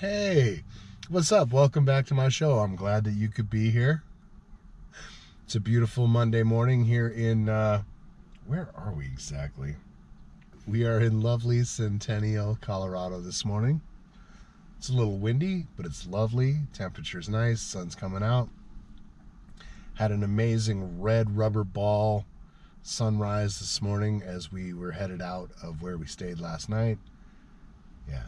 Hey, what's up? Welcome back to my show. I'm glad that you could be here. It's a beautiful Monday morning here in, where are we exactly? We are in lovely Centennial, Colorado this morning. It's a little windy, but it's lovely. Temperature's nice, sun's coming out. Had an amazing red rubber ball sunrise this morning as we were headed out of where we stayed last night. Yeah.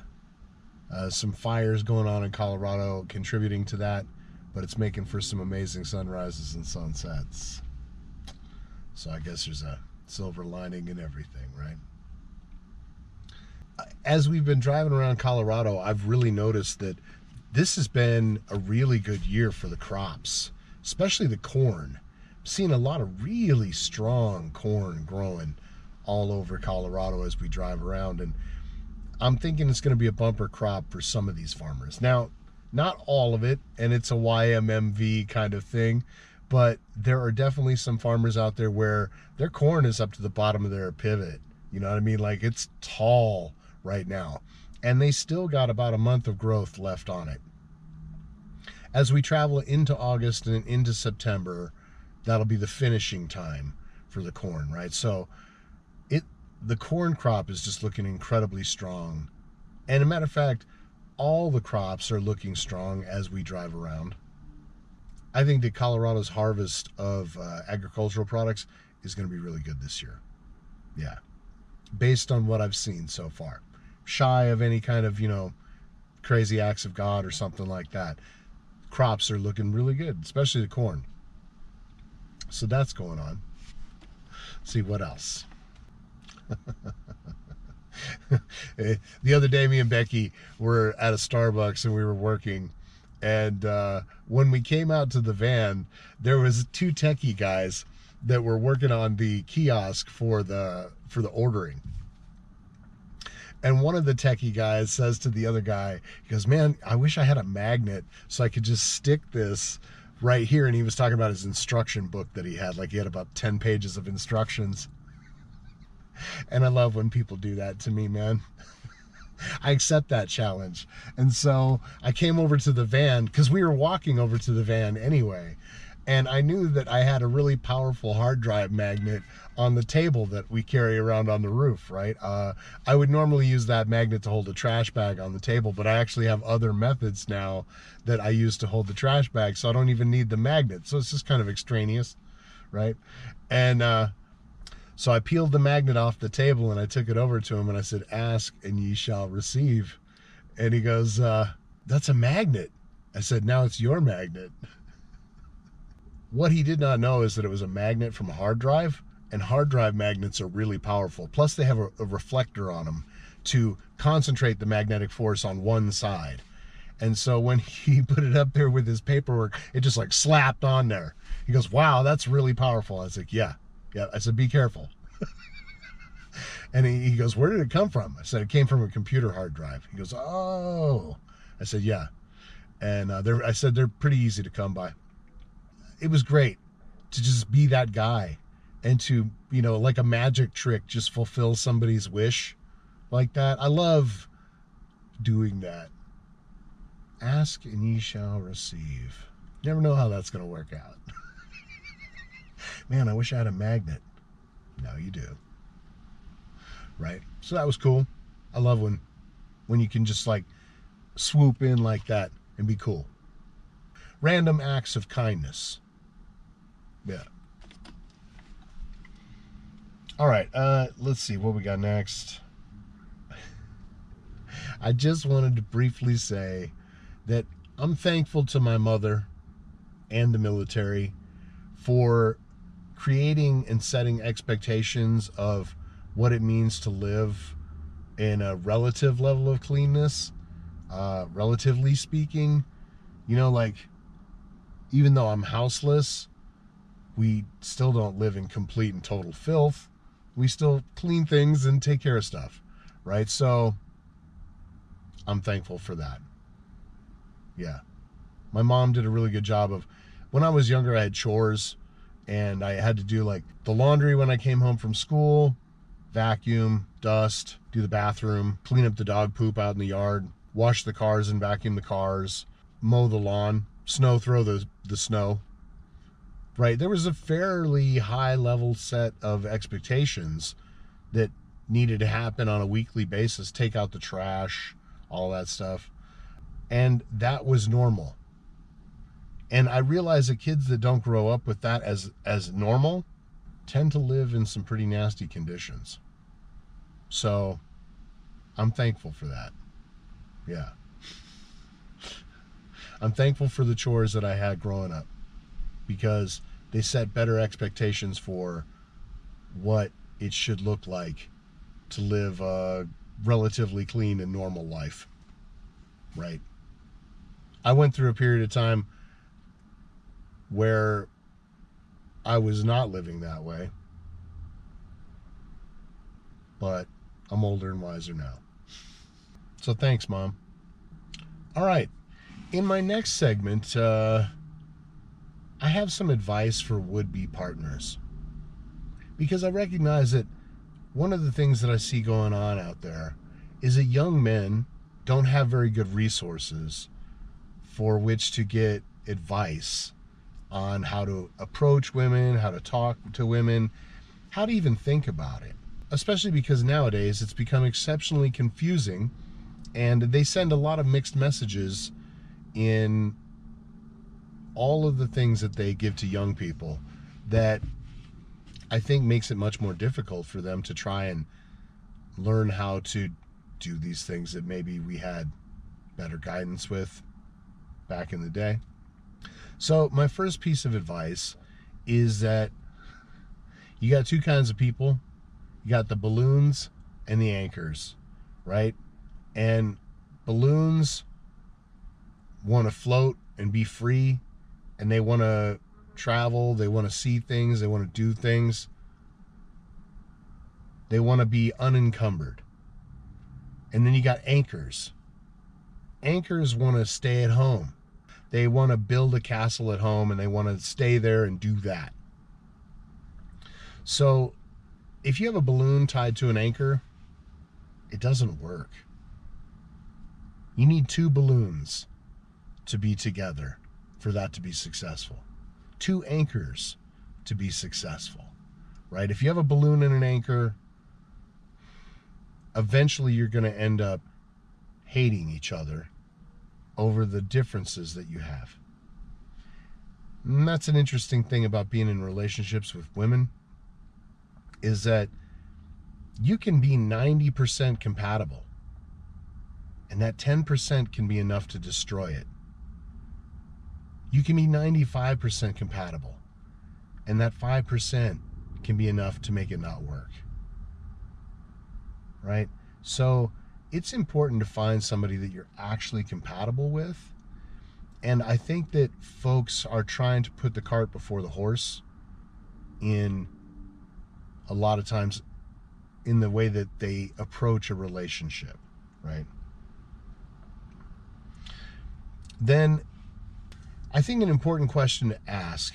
Some fires going on in Colorado contributing to that, but it's making for some amazing sunrises and sunsets. So I guess there's a silver lining in everything, right? As we've been driving around Colorado, I've really noticed that this has been a really good year for the crops, especially the corn. I'm seeing a lot of really strong corn growing all over Colorado as we drive around, and I'm thinking it's going to be a bumper crop for some of these farmers. Now, not all of it, and it's a YMMV kind of thing, but there are definitely some farmers out there where their corn is up to the bottom of their pivot. You know what I mean? Like, it's tall right now, and they still got about a month of growth left on it. As we travel into August and into September, that'll be the finishing time for the corn, right? So the corn crop is just looking incredibly strong. And a matter of fact, all the crops are looking strong as we drive around. I think that Colorado's harvest of agricultural products is going to be really good this year. Yeah. Based on what I've seen so far. Shy of any kind of, crazy acts of God or something like that. Crops are looking really good, especially the corn. So that's going on. Let's see what else. The other day, me and Becky were at a Starbucks and we were working, and when we came out to the van, there was two techie guys that were working on the kiosk for the ordering. And one of the techie guys says to the other guy, he goes, "Man, I wish I had a magnet so I could just stick this right here." And he was talking about his instruction book that he had. Like, he had about 10 pages of instructions. And I love when people do that to me, man. I accept that challenge. And so I came over to the van, because we were walking over to the van anyway. And I knew that I had a really powerful hard drive magnet on the table that we carry around on the roof, right? I would normally use that magnet to hold a trash bag on the table, but I actually have other methods now that I use to hold the trash bag, so I don't even need the magnet. So it's just kind of extraneous, right? And so I peeled the magnet off the table and I took it over to him and I said, "Ask and ye shall receive." And he goes, "That's a magnet." I said, "Now it's your magnet." What he did not know is that it was a magnet from a hard drive, and hard drive magnets are really powerful. Plus they have a reflector on them to concentrate the magnetic force on one side. And so when he put it up there with his paperwork, it just like slapped on there. He goes, "Wow, that's really powerful." I was like, Yeah. I said, "Be careful." And he goes, "Where did it come from?" I said, "It came from a computer hard drive." He goes, "Oh." I said, "Yeah." And I said, "They're pretty easy to come by." It was great to just be that guy and to, like a magic trick, just fulfill somebody's wish like that. I love doing that. Ask and ye shall receive. Never know how that's going to work out. Man, I wish I had a magnet. Now you do. Right? So that was cool. I love when you can just like swoop in like that and be cool. Random acts of kindness. Yeah. All right, let's see what we got next. I just wanted to briefly say that I'm thankful to my mother and the military for creating and setting expectations of what it means to live in a relative level of cleanness, relatively speaking. Like, even though I'm houseless, we still don't live in complete and total filth. We still clean things and take care of stuff, right? So I'm thankful for that. Yeah. My mom did a really good job of, when I was younger, I had chores, and I had to do like the laundry when I came home from school, vacuum, dust, do the bathroom, clean up the dog poop out in the yard, wash the cars and vacuum the cars, mow the lawn, throw the snow, right? There was a fairly high level set of expectations that needed to happen on a weekly basis. Take out the trash, all that stuff. And that was normal. And I realize that kids that don't grow up with that as normal tend to live in some pretty nasty conditions. So I'm thankful for that. Yeah. I'm thankful for the chores that I had growing up, because they set better expectations for what it should look like to live a relatively clean and normal life, right? I went through a period of time where I was not living that way, but I'm older and wiser now. So thanks, Mom. All right. In my next segment, I have some advice for would-be partners, because I recognize that one of the things that I see going on out there is that young men don't have very good resources for which to get advice on how to approach women, how to talk to women, how to even think about it. Especially because nowadays it's become exceptionally confusing, and they send a lot of mixed messages in all of the things that they give to young people that I think makes it much more difficult for them to try and learn how to do these things that maybe we had better guidance with back in the day. So my first piece of advice is that you got two kinds of people. You got the balloons and the anchors, right? And balloons want to float and be free, and they want to travel, they want to see things, they want to do things. They want to be unencumbered. And then you got anchors. Anchors want to stay at home. They want to build a castle at home, and they want to stay there and do that. So if you have a balloon tied to an anchor, it doesn't work. You need two balloons to be together for that to be successful. Two anchors to be successful, right? If you have a balloon and an anchor, eventually you're going to end up hating each other over the differences that you have. And that's an interesting thing about being in relationships with women, is that you can be 90% compatible, and that 10% can be enough to destroy it. You can be 95% compatible, and that 5% can be enough to make it not work. Right? So it's important to find somebody that you're actually compatible with. And I think that folks are trying to put the cart before the horse in a lot of times in the way that they approach a relationship, right? Then I think an important question to ask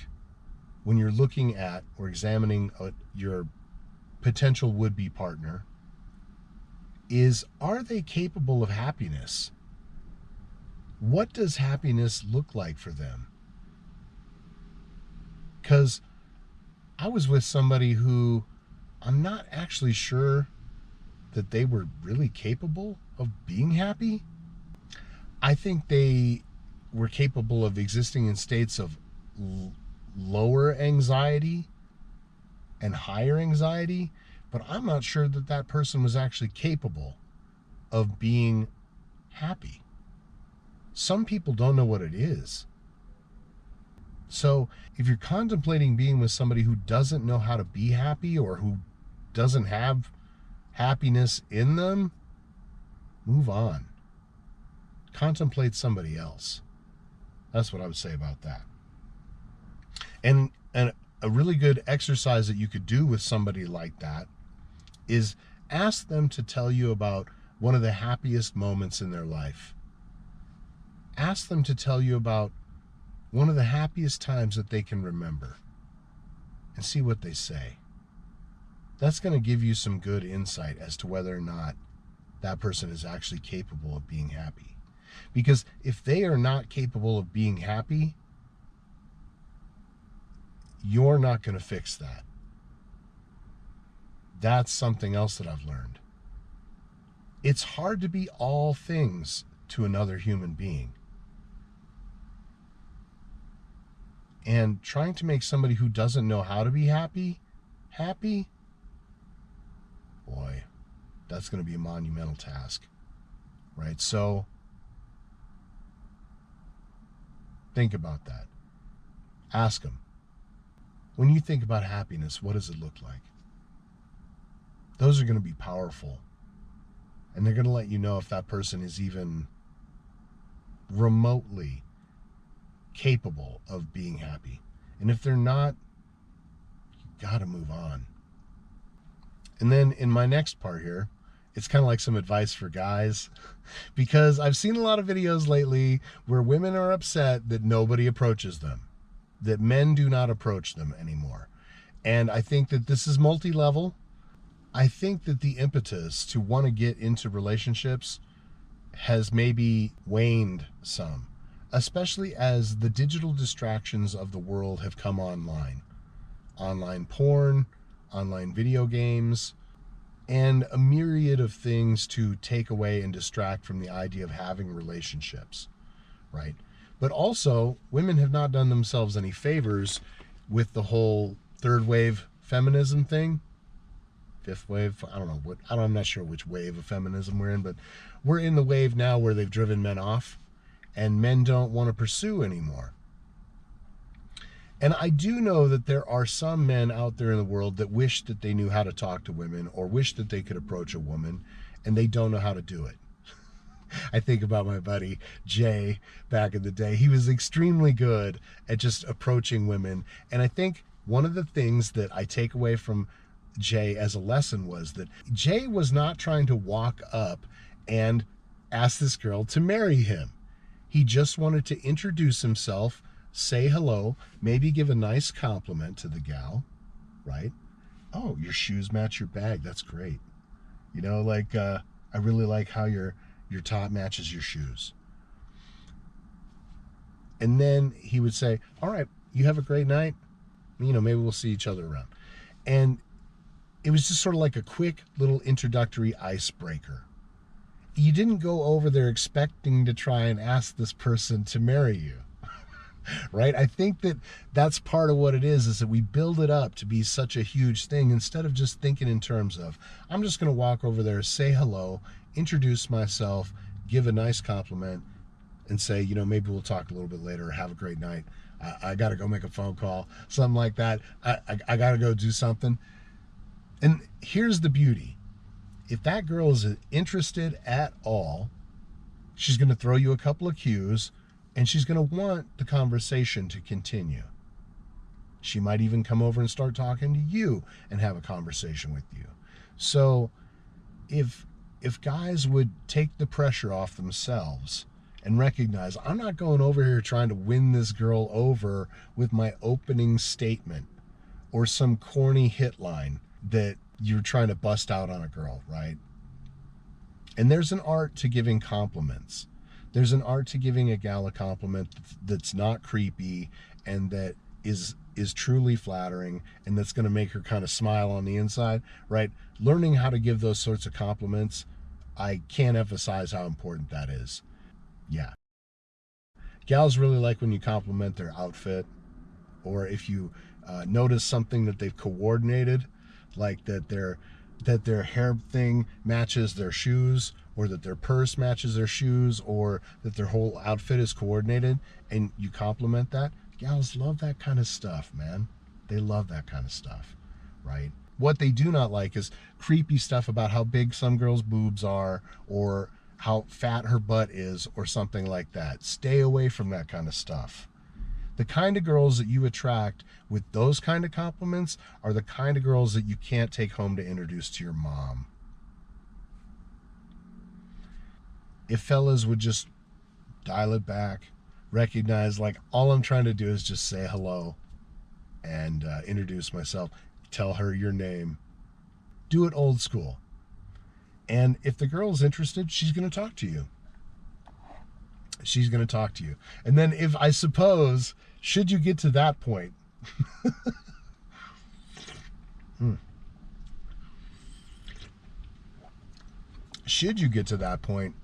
when you're looking at or examining your potential would-be partner is, are they capable of happiness? What does happiness look like for them? Because I was with somebody who I'm not actually sure that they were really capable of being happy. I think they were capable of existing in states of lower anxiety and higher anxiety, but I'm not sure that that person was actually capable of being happy. Some people don't know what it is. So if you're contemplating being with somebody who doesn't know how to be happy, or who doesn't have happiness in them, move on. Contemplate somebody else. That's what I would say about that. And a really good exercise that you could do with somebody like that is ask them to tell you about one of the happiest moments in their life. Ask them to tell you about one of the happiest times that they can remember, and see what they say. That's going to give you some good insight as to whether or not that person is actually capable of being happy. Because if they are not capable of being happy, you're not going to fix that. That's something else that I've learned. It's hard to be all things to another human being. And trying to make somebody who doesn't know how to be happy, boy, that's going to be a monumental task, right? So think about that. Ask them, when you think about happiness, what does it look like? Those are going to be powerful. And they're going to let you know if that person is even remotely capable of being happy. And if they're not, you got to move on. And then in my next part here, it's kind of like some advice for guys, because I've seen a lot of videos lately where women are upset that nobody approaches them, that men do not approach them anymore. And I think that this is multi-level. I think that the impetus to want to get into relationships has maybe waned some, especially as the digital distractions of the world have come online. Online porn, online video games, and a myriad of things to take away and distract from the idea of having relationships, right? But also, women have not done themselves any favors with the whole third wave feminism thing. Fifth wave, I'm not sure which wave of feminism we're in, but we're in the wave now where they've driven men off and men don't want to pursue anymore. And I do know that there are some men out there in the world that wish that they knew how to talk to women or wish that they could approach a woman, and they don't know how to do it. I think about my buddy Jay back in the day. He was extremely good at just approaching women. And I think one of the things that I take away from Jay as a lesson was that Jay was not trying to walk up and ask this girl to marry him. He just wanted to introduce himself, say hello, maybe give a nice compliment to the gal, right? Oh, your shoes match your bag. That's great. You know, like, I really like how your top matches your shoes. And then he would say, all right, you have a great night. You know, maybe we'll see each other around. And it was just sort of like a quick little introductory icebreaker. You didn't go over there expecting to try and ask this person to marry you, right? I think that that's part of what it is that we build it up to be such a huge thing instead of just thinking in terms of, I'm just going to walk over there, say hello, introduce myself, give a nice compliment, and say, you know, maybe we'll talk a little bit later, have a great night. I got to go make a phone call, something like that. I got to go do something. And here's the beauty. If that girl is interested at all, she's going to throw you a couple of cues, and she's going to want the conversation to continue. She might even come over and start talking to you and have a conversation with you. So if guys would take the pressure off themselves and recognize, I'm not going over here trying to win this girl over with my opening statement or some corny hit line that you're trying to bust out on a girl, right? And there's an art to giving compliments. There's an art to giving a gal a compliment that's not creepy and that is truly flattering and that's going to make her kind of smile on the inside, right? Learning how to give those sorts of compliments, I can't emphasize how important that is. Yeah. Gals really like when you compliment their outfit, or if you notice something that they've coordinated, like that their hair thing matches their shoes, or that their purse matches their shoes, or that their whole outfit is coordinated, and you compliment that. Gals love that kind of stuff, man. They love that kind of stuff, right? What they do not like is creepy stuff about how big some girls' boobs are, or how fat her butt is, or something like that. Stay away from that kind of stuff. The kind of girls that you attract with those kind of compliments are the kind of girls that you can't take home to introduce to your mom. If fellas would just dial it back, recognize, like, all I'm trying to do is just say hello and introduce myself, tell her your name. Do it old school. And if the girl's interested, she's going to talk to you. She's going to talk to you. And then if, I suppose, should you get to that point, should you get to that point,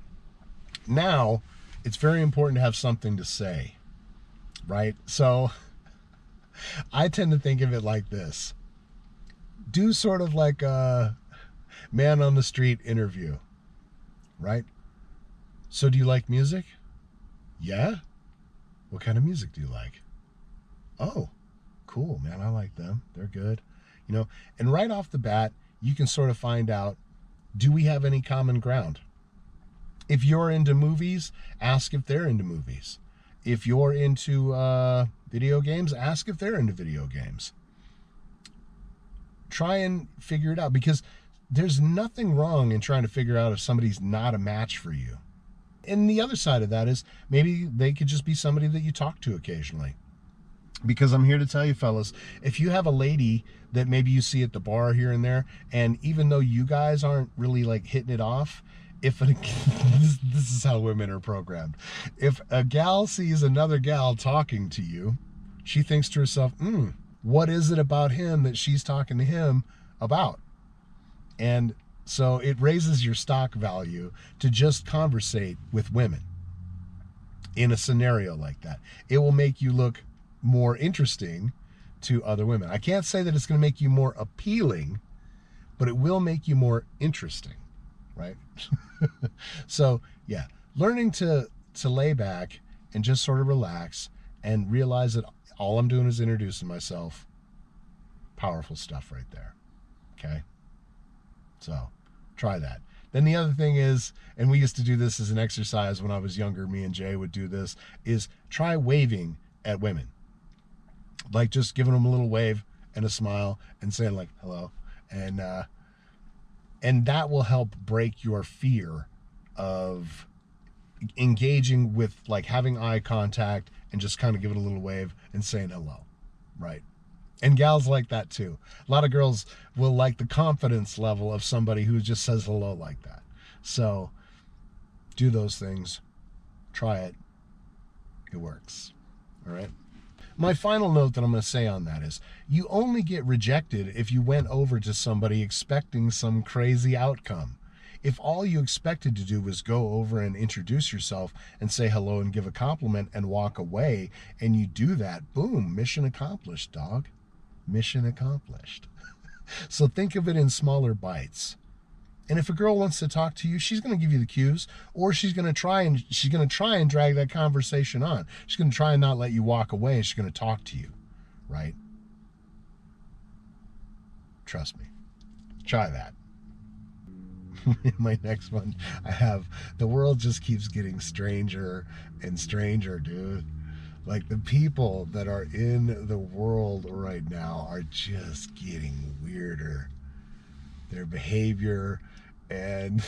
now it's very important to have something to say, right? So I tend to think of it like this. Do sort of like a man on the street interview, right? So do you like music? Yeah? What kind of music do you like? Oh, cool, man, I like them. They're good. You know, and right off the bat, you can sort of find out, do we have any common ground? If you're into movies, ask if they're into movies. If you're into video games, ask if they're into video games. Try and figure it out, because there's nothing wrong in trying to figure out if somebody's not a match for you. And the other side of that is maybe they could just be somebody that you talk to occasionally. Because I'm here to tell you, fellas, if you have a lady that maybe you see at the bar here and there, and even though you guys aren't really like hitting it off, if this is how women are programmed. If a gal sees another gal talking to you, she thinks to herself, what is it about him that she's talking to him about? And so it raises your stock value to just conversate with women in a scenario like that. It will make you look more interesting to other women. I can't say that it's going to make you more appealing, but it will make you more interesting, right? So yeah, learning to lay back and just sort of relax and realize that all I'm doing is introducing myself. Powerful stuff right there. Okay? So try that. Then the other thing is, and we used to do this as an exercise when I was younger, me and Jay would do this, is try waving at women. Like just giving them a little wave and a smile and saying like, hello. And that will help break your fear of engaging with like having eye contact and just kind of giving a little wave and saying hello, right? And gals like that too. A lot of girls will like the confidence level of somebody who just says hello like that. So do those things. Try it. It works. All right. My final note that I'm going to say on that is you only get rejected if you went over to somebody expecting some crazy outcome. If all you expected to do was go over and introduce yourself and say hello and give a compliment and walk away, and you do that, boom, mission accomplished, dog. Mission accomplished. So think of it in smaller bites. And if a girl wants to talk to you, she's going to give you the cues, or she's going to try and drag that conversation on. She's going to try and not let you walk away, and she's going to talk to you, right? Trust me. Try that. In my next one, I have, the world just keeps getting stranger and stranger, dude. Like the people that are in the world right now are just getting weirder. Their behavior and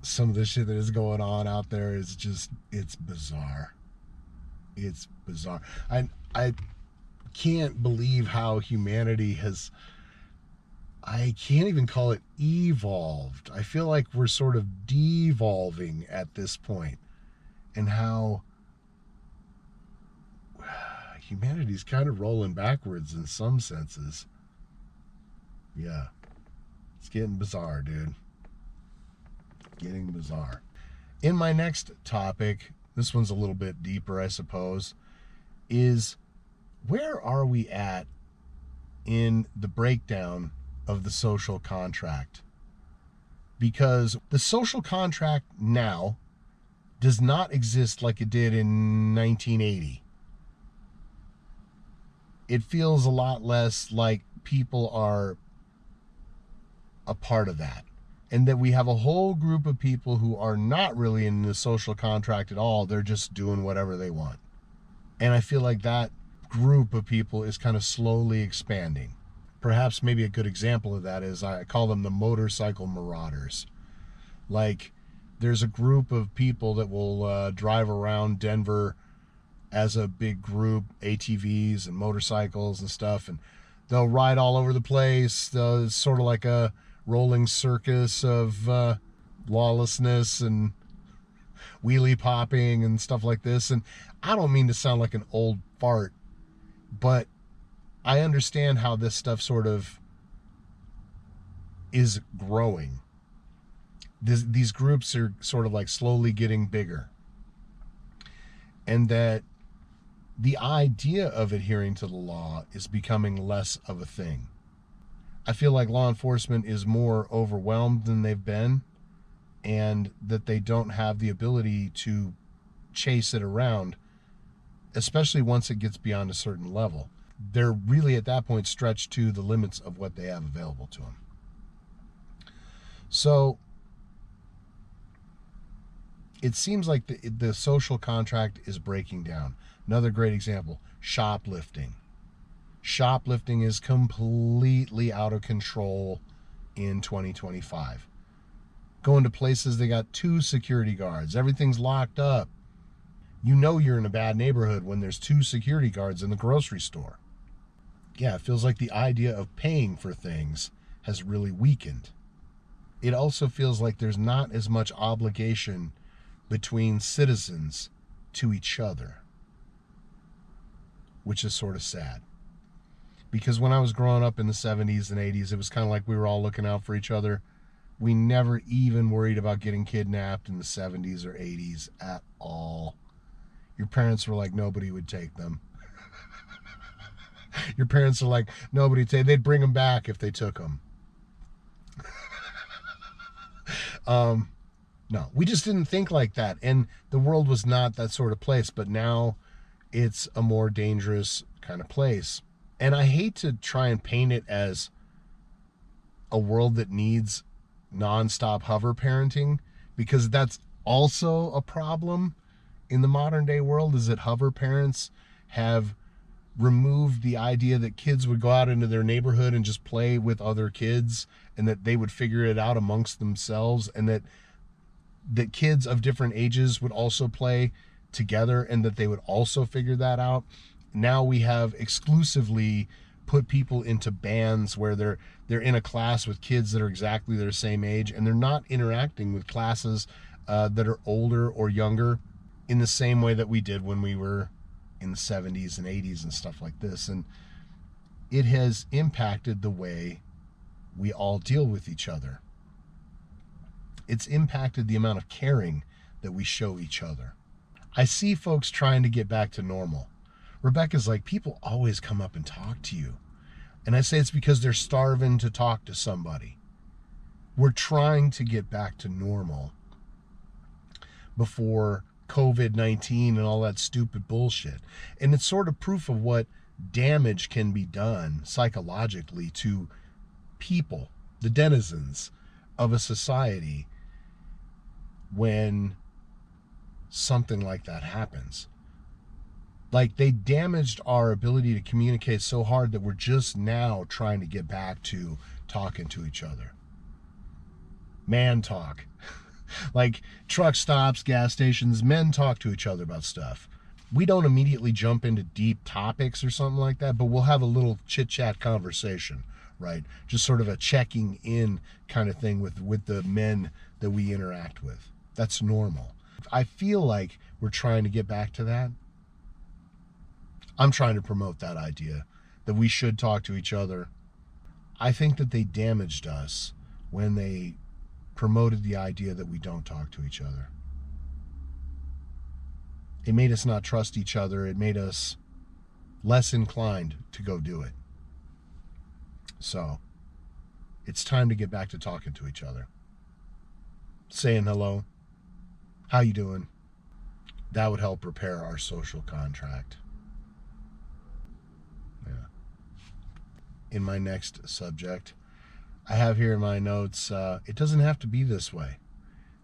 some of the shit that is going on out there is just, it's bizarre. It's bizarre. I can't believe how humanity has, I can't even call it evolved. I feel like we're sort of devolving at this point, and how humanity's kind of rolling backwards in some senses. Yeah. It's getting bizarre, dude. Getting bizarre. In my next topic, this one's a little bit deeper, I suppose, is where are we at in the breakdown of the social contract? Because the social contract now does not exist like it did in 1980. It feels a lot less like people are a part of that, and that we have a whole group of people who are not really in the social contract at all. They're just doing whatever they want. And I feel like that group of people is kind of slowly expanding. Perhaps maybe a good example of that is I call them the motorcycle marauders. Like there's a group of people that will drive around Denver as a big group, ATVs and motorcycles and stuff, and they'll ride all over the place. It's sort of like a rolling circus of lawlessness and wheelie popping and stuff like this. And I don't mean to sound like an old fart, but I understand how this stuff sort of is growing. These groups are sort of like slowly getting bigger. And that the idea of adhering to the law is becoming less of a thing. I feel like law enforcement is more overwhelmed than they've been, and that they don't have the ability to chase it around, especially once it gets beyond a certain level. They're really at that point stretched to the limits of what they have available to them. So it seems like the social contract is breaking down. Another great example, shoplifting. Shoplifting is completely out of control in 2025. Going to places, they got 2 security guards. Everything's locked up. You know you're in a bad neighborhood when there's 2 security guards in the grocery store. Yeah, it feels like the idea of paying for things has really weakened. It also feels like there's not as much obligation between citizens to each other, which is sort of sad. Because when I was growing up in the 70s and 80s, it was kind of like we were all looking out for each other. We never even worried about getting kidnapped in the 70s or 80s at all. Your parents were like, nobody would take them. Your parents are like, nobody would take. They'd bring them back if they took them. No, we just didn't think like that. And the world was not that sort of place. But now it's a more dangerous kind of place. And I hate to try and paint it as a world that needs nonstop hover parenting, because that's also a problem in the modern day world, is that hover parents have removed the idea that kids would go out into their neighborhood and just play with other kids, and that they would figure it out amongst themselves, and that kids of different ages would also play together, and that they would also figure that out. Now we have exclusively put people into bands where they're in a class with kids that are exactly their same age, and they're not interacting with classes that are older or younger in the same way that we did when we were in the 70s and 80s and stuff like this. And it has impacted the way we all deal with each other. It's impacted the amount of caring that we show each other. I see folks trying to get back to normal. Rebecca's like, people always come up and talk to you. And I say it's because they're starving to talk to somebody. We're trying to get back to normal before COVID-19 and all that stupid bullshit. And it's sort of proof of what damage can be done psychologically to people, the denizens of a society, when something like that happens. Like, they damaged our ability to communicate so hard that we're just now trying to get back to talking to each other. Man talk. Like, truck stops, gas stations, men talk to each other about stuff. We don't immediately jump into deep topics or something like that, but we'll have a little chit-chat conversation, right? Just sort of a checking in kind of thing with the men that we interact with. That's normal. I feel like we're trying to get back to that. I'm trying to promote that idea that we should talk to each other. I think that they damaged us when they promoted the idea that we don't talk to each other. It made us not trust each other. It made us less inclined to go do it. So, it's time to get back to talking to each other. Saying hello. How you doing? That would help repair our social contract. Yeah. In my next subject, I have here in my notes, it doesn't have to be this way,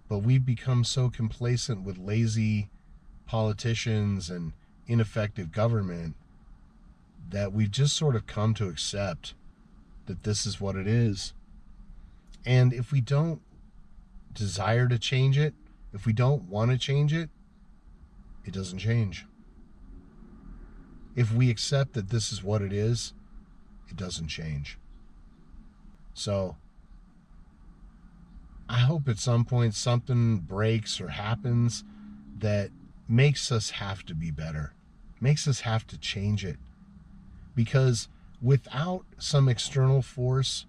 but we've become so complacent with lazy politicians and ineffective government that we've just sort of come to accept that this is what it is. And if we don't desire to change it, if we don't want to change it, it doesn't change. If we accept that this is what it is, it doesn't change. So, I hope at some point something breaks or happens that makes us have to be better, makes us have to change it. Because without some external force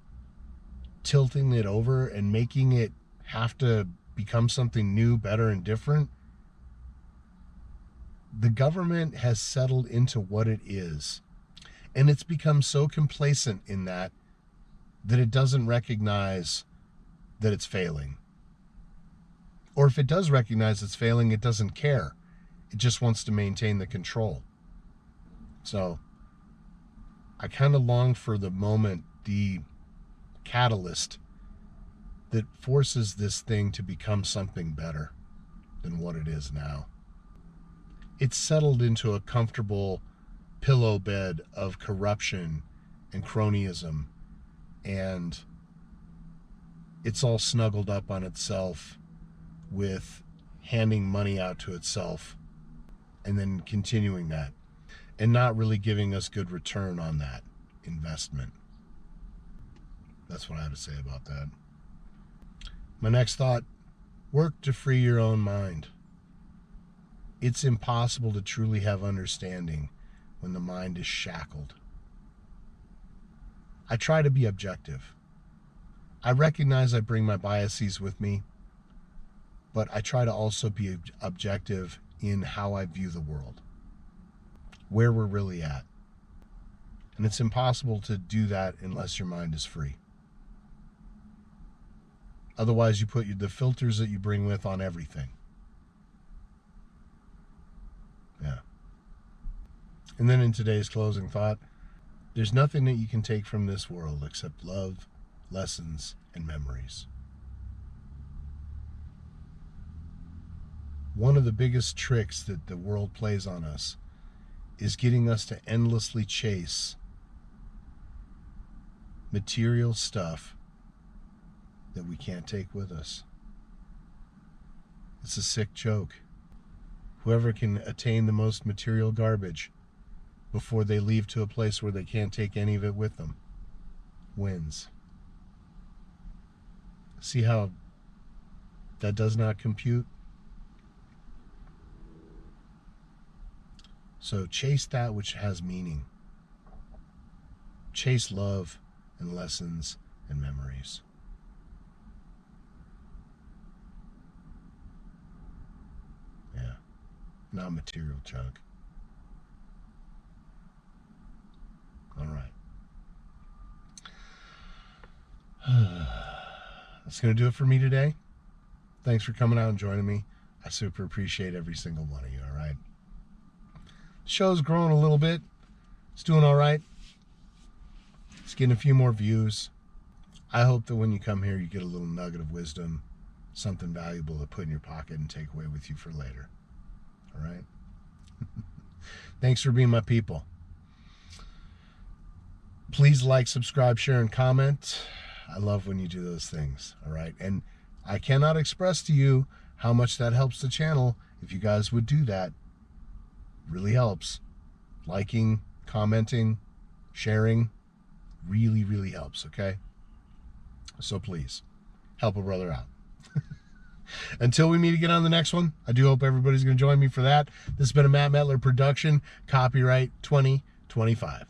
tilting it over and making it have to become something new, better, and different, the government has settled into what it is. And it's become so complacent in that it doesn't recognize that it's failing. Or if it does recognize it's failing, it doesn't care. It just wants to maintain the control. So I kind of long for the moment, the catalyst that forces this thing to become something better than what it is now. It's settled into a comfortable pillow bed of corruption and cronyism, and it's all snuggled up on itself with handing money out to itself and then continuing that and not really giving us good return on that investment. That's what I have to say about that. My next thought, work to free your own mind. It's impossible to truly have understanding when the mind is shackled. I try to be objective. I recognize I bring my biases with me, but I try to also be objective in how I view the world, where we're really at. And it's impossible to do that unless your mind is free. Otherwise, you put the filters that you bring with on everything. Yeah. And then in today's closing thought, there's nothing that you can take from this world except love, lessons, and memories. One of the biggest tricks that the world plays on us is getting us to endlessly chase material stuff that we can't take with us. It's a sick joke. Whoever can attain the most material garbage before they leave to a place where they can't take any of it with them wins. See how that does not compute? So chase that which has meaning. Chase love and lessons and memories. Yeah, not material junk. All right. That's going to do it for me today. Thanks for coming out and joining me. I super appreciate every single one of you, all right? The show's growing a little bit. It's doing all right. It's getting a few more views. I hope that when you come here, you get a little nugget of wisdom, something valuable to put in your pocket and take away with you for later. All right? Thanks for being my people. Please like, subscribe, share, and comment. I love when you do those things, all right? And I cannot express to you how much that helps the channel. If you guys would do that, really helps. Liking, commenting, sharing, really, really helps, okay? So please, help a brother out. Until we meet again on the next one, I do hope everybody's going to join me for that. This has been a Matt Metler production, copyright 2025.